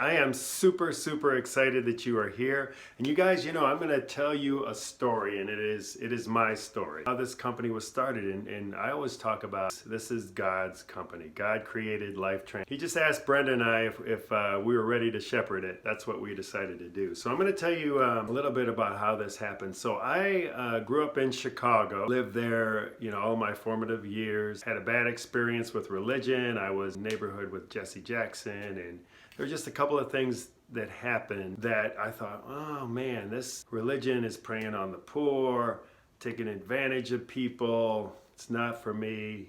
I am super excited that you are here. And you guys, I'm going to tell you a story, and it is my story. How this company was started, and I always talk about this is God's company. God created Life Train. He just asked Brenda and I if we were ready to shepherd it. That's what we decided to do. So I'm going to tell you a little bit about how this happened. So I grew up in Chicago, lived there, all my formative years. Had a bad experience with religion. I was in the neighborhood with Jesse Jackson, and there were just a couple of things that happened that I thought, oh man, this religion is preying on the poor, taking advantage of people. It's not for me.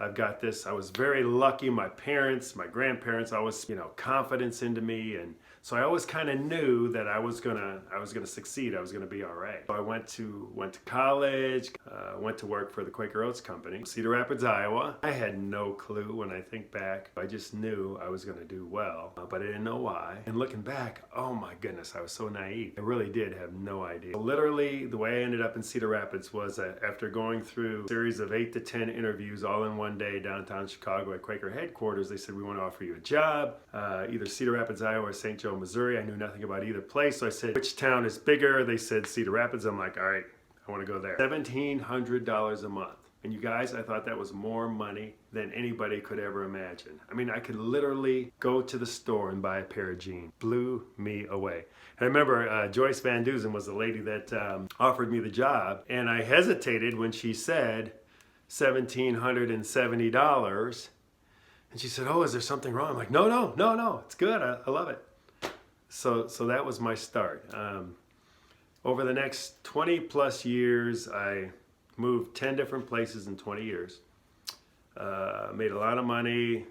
I've got this. I was very lucky. My parents, my grandparents always, confidence into me, and so I always kind of knew that I was gonna succeed. I was gonna be all right. So I went to college, went to work for the Quaker Oats Company, Cedar Rapids, Iowa. I had no clue when I think back. I just knew I was gonna do well, but I didn't know why. And looking back, oh my goodness, I was so naive. I really did have no idea. Literally, the way I ended up in Cedar Rapids was after going through a series of 8 to 10 interviews all in one day downtown Chicago at Quaker headquarters. They said, we want to offer you a job, either Cedar Rapids, Iowa, or St. Joe, Missouri. I knew nothing about either place, so I said, which town is bigger? They said Cedar Rapids. I'm like, all right, I want to go there. $1,700 a month. And you guys, I thought that was more money than anybody could ever imagine. I mean, I could literally go to the store and buy a pair of jeans. Blew me away. And I remember Joyce Van Dusen was the lady that offered me the job, and I hesitated when she said $1,770. And she said, oh, is there something wrong? I'm like, no, it's good. I love it. So that was my start. Over the next 20 plus years, I moved 10 different places in 20 years. Made a lot of money,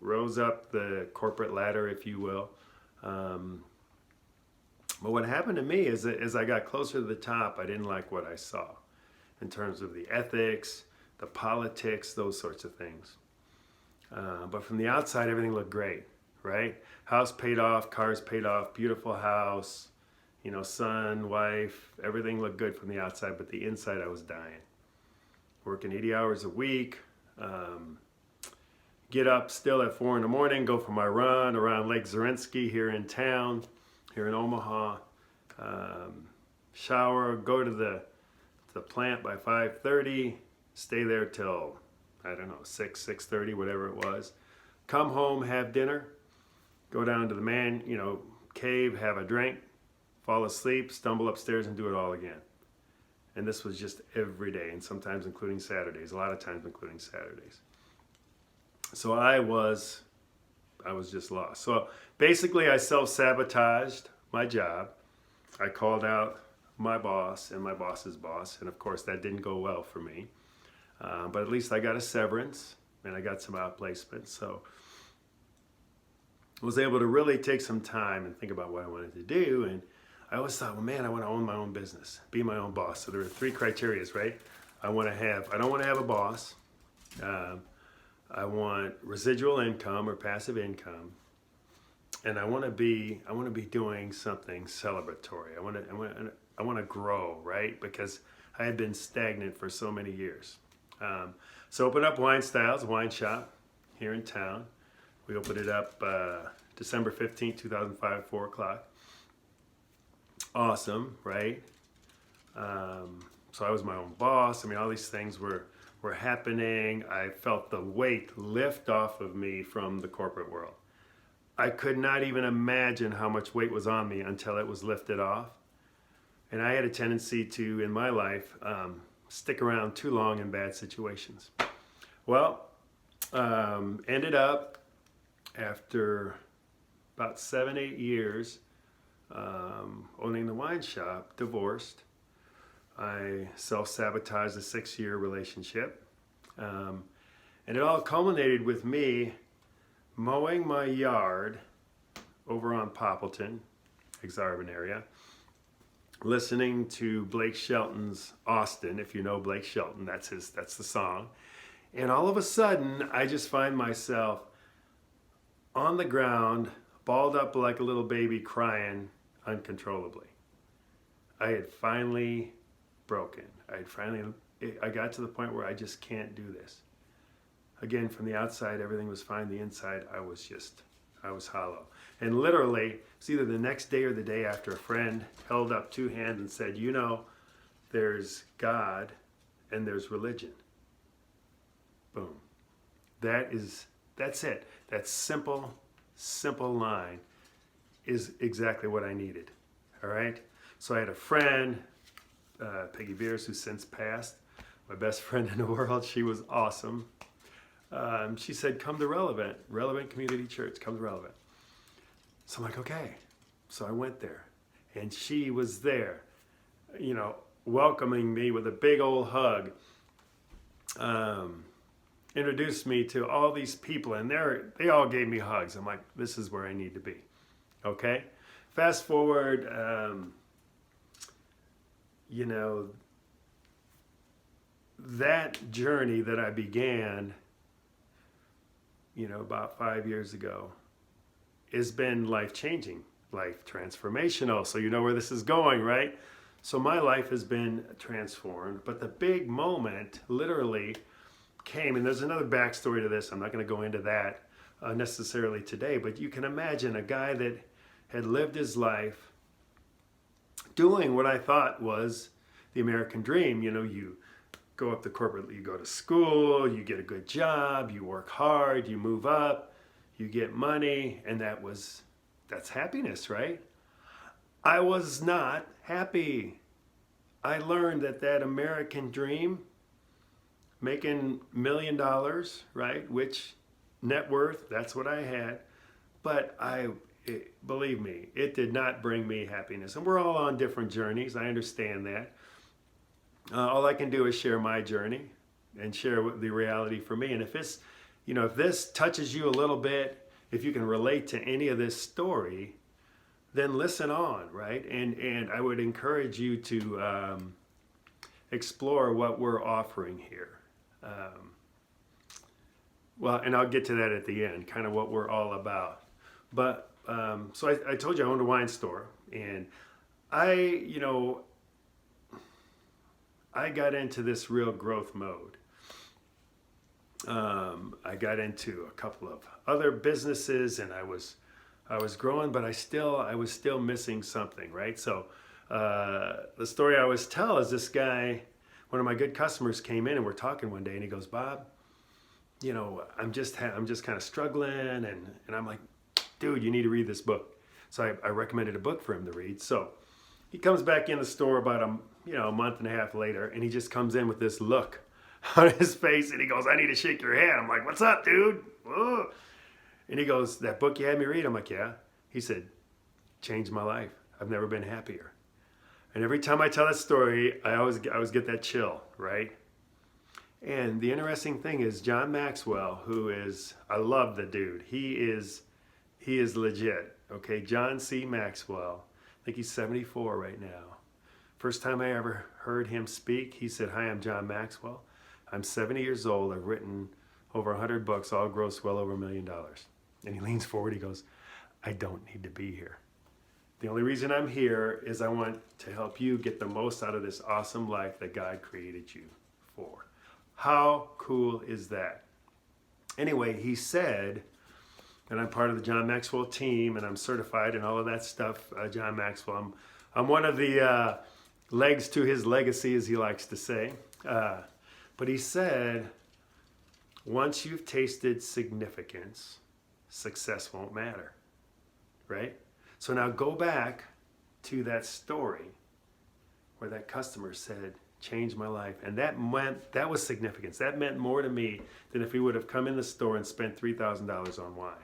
rose up the corporate ladder, if you will. But what happened to me is that as I got closer to the top, I didn't like what I saw in terms of the ethics, the politics, those sorts of things. But from the outside, everything looked great, right? House paid off, cars paid off, beautiful house, son, wife, everything looked good from the outside, but the inside, I was dying. Working 80 hours a week, get up still at 4 in the morning, go for my run around Lake Zorinsky here in town, here in Omaha, shower, go to the plant by 5:30, stay there till, I don't know, 6:30, whatever it was. Come home, have dinner, go down to the cave, have a drink, fall asleep, stumble upstairs and do it all again. And this was just every day, and sometimes including Saturdays, a lot of times including Saturdays. So I was just lost. So basically I self-sabotaged my job. I called out my boss and my boss's boss, and of course that didn't go well for me. But at least I got a severance and I got some outplacement. So I was able to really take some time and think about what I wanted to do. And I always thought, well, man, I want to own my own business, be my own boss. So there are 3 criteria, right? I don't want to have a boss. I want residual income or passive income. And I want to be doing something celebratory. I want to grow, right? Because I had been stagnant for so many years. So opened up Wine Styles wine shop here in town. We opened it up December 15th, 2005, 4 o'clock. Awesome, right? So I was my own boss. I mean, all these things were happening. I felt the weight lift off of me from the corporate world. I could not even imagine how much weight was on me until it was lifted off. And I had a tendency to, in my life, stick around too long in bad situations. Well, ended up after about 7-8 years owning the wine shop, divorced. I self-sabotaged a 6-year relationship. And it all culminated with me mowing my yard over on Poppleton, Exarban area, listening to Blake Shelton's Austin. If you know Blake Shelton, that's the song. And all of a sudden, I just find myself on the ground, balled up like a little baby, crying uncontrollably. I had finally broken. I got to the point where I just can't do this. Again, from the outside, everything was fine. The inside, I was I was hollow. And literally, it's either the next day or the day after, a friend held up two hands and said, you know, there's God and there's religion. Boom. That's it. That simple line is exactly what I needed. All right? So I had a friend, Peggy Beers, who since passed, my best friend in the world. She was awesome. She said, come to Relevant Community Church, come to Relevant. So I'm like, okay. So I went there, and she was there, you know, welcoming me with a big old hug. Introduced me to all these people, and they all gave me hugs. I'm like, this is where I need to be. Okay? Fast forward, you know, that journey that I began, you know, about 5 years ago, has been life-changing, life transformational. So you know where this is going, right? So my life has been transformed, but the big moment literally came, and there's another backstory to this. I'm not going to go into that necessarily today, but you can imagine a guy that had lived his life doing what I thought was the American dream. You know, you go up the corporate, you go to school, you get a good job, you work hard, you move up, you get money, and that's happiness, right? I was not happy. I learned that American dream, making $1 million, right? Which net worth, that's what I had. But believe me, it did not bring me happiness. And we're all on different journeys. I understand that. All I can do is share my journey and share the reality for me. And if it's, you know, if this touches you a little bit, if you can relate to any of this story, then listen on, right? And I would encourage you to explore what we're offering here. Well, and I'll get to that at the end, kind of what we're all about. But so I told you I owned a wine store, and I got into this real growth mode. I got into a couple of other businesses, and I was growing, but I was still missing something, right? So the story I always tell is this guy, one of my good customers, came in, and we're talking one day, and he goes, Bob, you know, I'm just kind of struggling, and I'm like, dude, you need to read this book. So I recommended a book for him to read. So he comes back in the store about a month and a half later, and he just comes in with this look on his face, and he goes, I need to shake your hand. I'm like, what's up, dude? Whoa. And he goes, that book you had me read? I'm like, yeah. He said, changed my life. I've never been happier. And every time I tell that story, I always get that chill, right? And the interesting thing is John Maxwell, I love the dude. He is legit, okay? John C. Maxwell, I think he's 74 right now. First time I ever heard him speak, he said, hi, I'm John Maxwell. I'm 70 years old. I've written over 100 books, all grossed well over $1 million. And he leans forward, he goes, I don't need to be here. The only reason I'm here is I want to help you get the most out of this awesome life that God created you for. How cool is that? Anyway, he said, and I'm part of the John Maxwell team, and I'm certified and all of that stuff, John Maxwell. I'm one of the legs to his legacy, as he likes to say. But he said, once you've tasted significance, success won't matter, right? So now go back to that story where that customer said, changed my life. And that was significance. That meant more to me than if he would have come in the store and spent $3,000 on wine.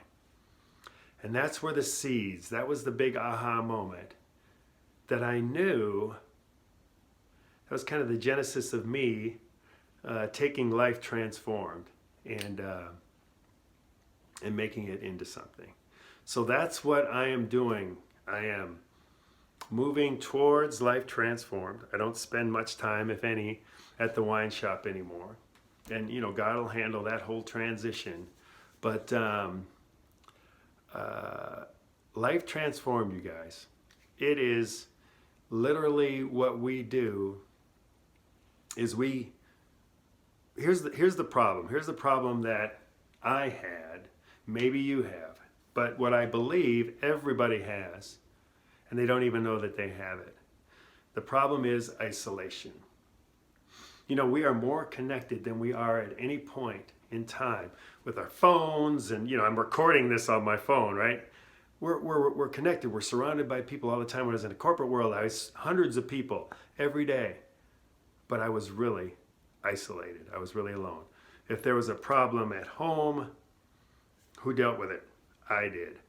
And that's where that was the big aha moment that I knew. That was kind of the genesis of me taking Life Transformed and making it into something. So that's what I am doing. I am moving towards Life Transformed. I don't spend much time, if any, at the wine shop anymore. And, you know, God will handle that whole transition. But Life Transformed, you guys. It is literally what we do is here's the problem. Here's the problem that I had, maybe you have. But what I believe everybody has, and they don't even know that they have it. The problem is isolation. You know, we are more connected than we are at any point in time with our phones, and you know, I'm recording this on my phone, right? We're connected. We're surrounded by people all the time. When I was in the corporate world, I was hundreds of people every day, but I was really isolated. I was really alone. If there was a problem at home, who dealt with it? I did.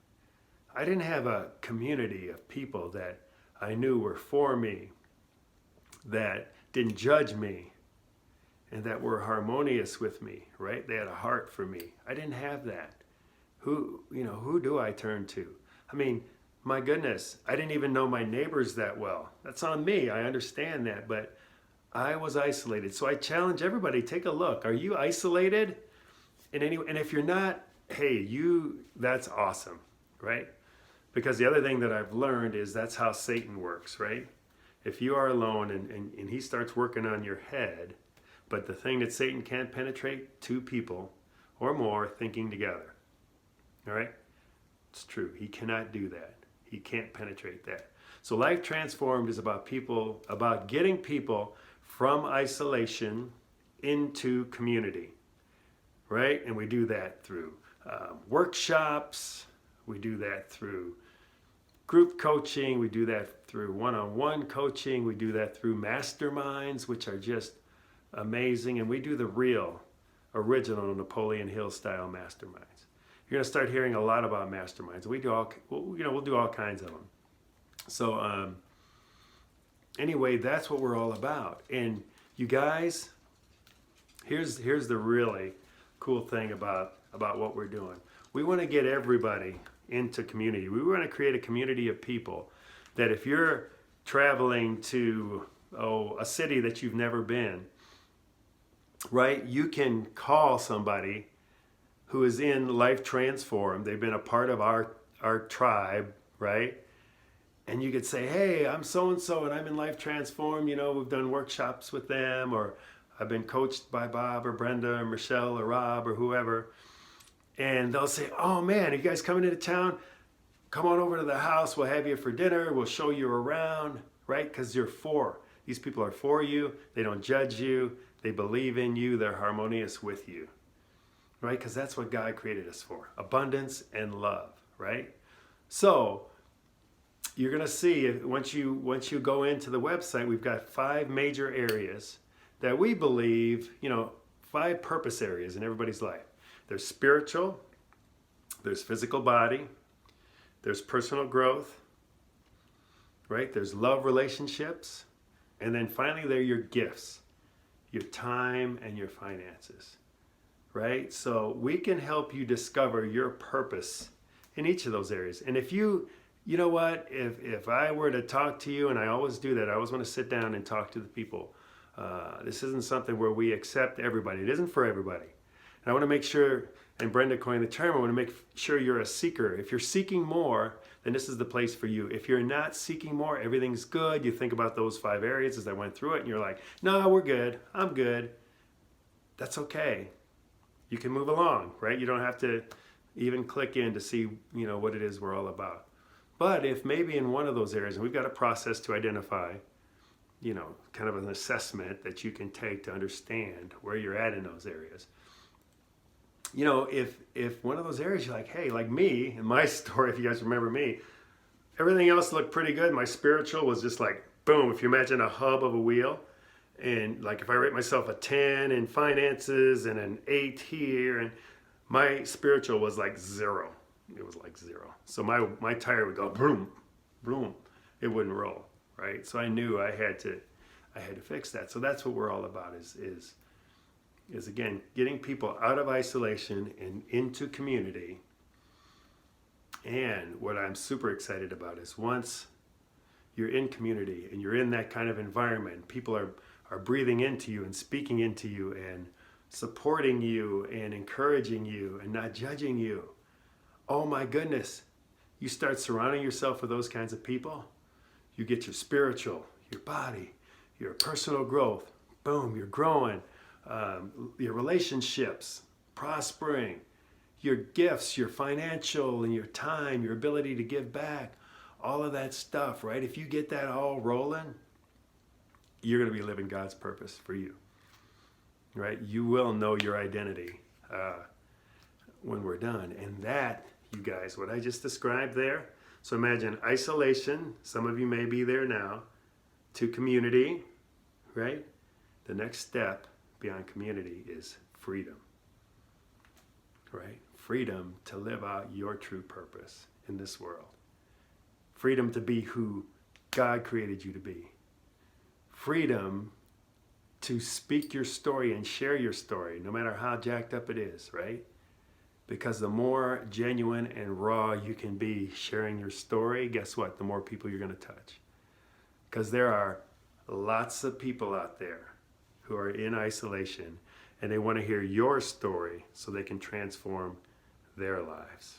I didn't have a community of people that I knew were for me, that didn't judge me, and that were harmonious with me, right? They had a heart for me. I didn't have that. Who do I turn to? I mean, my goodness, I didn't even know my neighbors that well. That's on me. I understand that, but I was isolated. So I challenge everybody, take a look. Are you isolated? And if you're not, hey, that's awesome, right? Because the other thing that I've learned is that's how Satan works, right? If you are alone and he starts working on your head, but the thing that Satan can't penetrate, two people or more thinking together. All right? It's true. He cannot do that. He can't penetrate that. So Life Transformed is about getting people from isolation into community, right? And we do that through workshops. We do that through group coaching. We do that through one-on-one coaching. We do that through masterminds, which are just amazing. And we do the real, original Napoleon Hill style masterminds. You're going to start hearing a lot about masterminds. We'll do all kinds of them. So anyway, that's what we're all about. And you guys, here's the really cool thing about what we're doing. We want to get everybody into community. We want to create a community of people that if you're traveling to a city that you've never been, right, you can call somebody who is in Life Transformed. They've been a part of our tribe, right? And you could say, hey, I'm so-and-so and I'm in Life Transformed. You know, we've done workshops with them, or I've been coached by Bob or Brenda or Michelle or Rob or whoever. And they'll say, oh man, are you guys coming into town? Come on over to the house. We'll have you for dinner. We'll show you around, right? Because these people are for you. They don't judge you. They believe in you. They're harmonious with you, right? Because that's what God created us for, abundance and love, right? So you're going to see, once you go into the website, we've got 5 major areas that we believe, 5 purpose areas in everybody's life. There's spiritual, there's physical body, there's personal growth, right? There's love relationships, and then finally there are your gifts, your time and your finances, right? So we can help you discover your purpose in each of those areas. And if you know what, if I were to talk to you, and I always do that, I always want to sit down and talk to the people. This isn't something where we accept everybody. It isn't for everybody. And I want to make sure, and Brenda coined the term, I want to make sure you're a seeker. If you're seeking more, then this is the place for you. If you're not seeking more, everything's good. You think about those 5 areas as I went through it, and you're like, no, we're good. I'm good. That's okay. You can move along, right? You don't have to even click in to see, what it is we're all about. But if maybe in one of those areas, and we've got a process to identify, kind of an assessment that you can take to understand where you're at in those areas. If one of those areas you're like, hey, like me, in my story, if you guys remember me, everything else looked pretty good. My spiritual was just like, boom, if you imagine a hub of a wheel, and like if I rate myself a 10 in finances and an 8 here, and my spiritual was like 0. It was like 0. So my tire would go boom, boom. It wouldn't roll, right? So I knew I had to fix that. So that's what we're all about is again, getting people out of isolation and into community. And what I'm super excited about is once you're in community and you're in that kind of environment, people are breathing into you and speaking into you and supporting you and encouraging you and not judging you. Oh my goodness, you start surrounding yourself with those kinds of people, you get your spiritual, your body, your personal growth, boom, you're growing, your relationships, prospering. your gifts, your financial and your time, your ability to give back, all of that stuff, right? If you get that all rolling, you're going to be living God's purpose for you, right? You will know your identity when we're done. And that, you guys, what I just described there. So imagine isolation. Some of you may be there now. To community, right? The next step beyond community is freedom, right? Freedom to live out your true purpose in this world. Freedom to be who God created you to be. Freedom to speak your story and share your story, no matter how jacked up it is, right? Because the more genuine and raw you can be sharing your story, guess what? The more people you're going to touch. Because there are lots of people out there who are in isolation and they want to hear your story so they can transform their lives.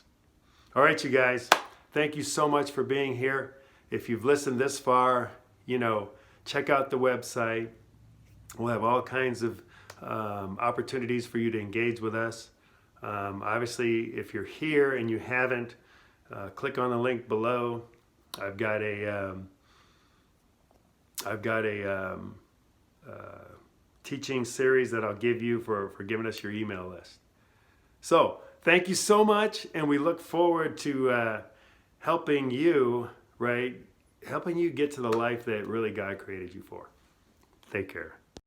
All right, you guys, thank you so much for being here. If you've listened this far, check out the website. We'll have all kinds of opportunities for you to engage with us. Obviously, if you're here and you haven't, click on the link below. I've got a teaching series that I'll give you for giving us your email list. So thank you so much, and we look forward to helping you, right? Helping you get to the life that really God created you for. Take care.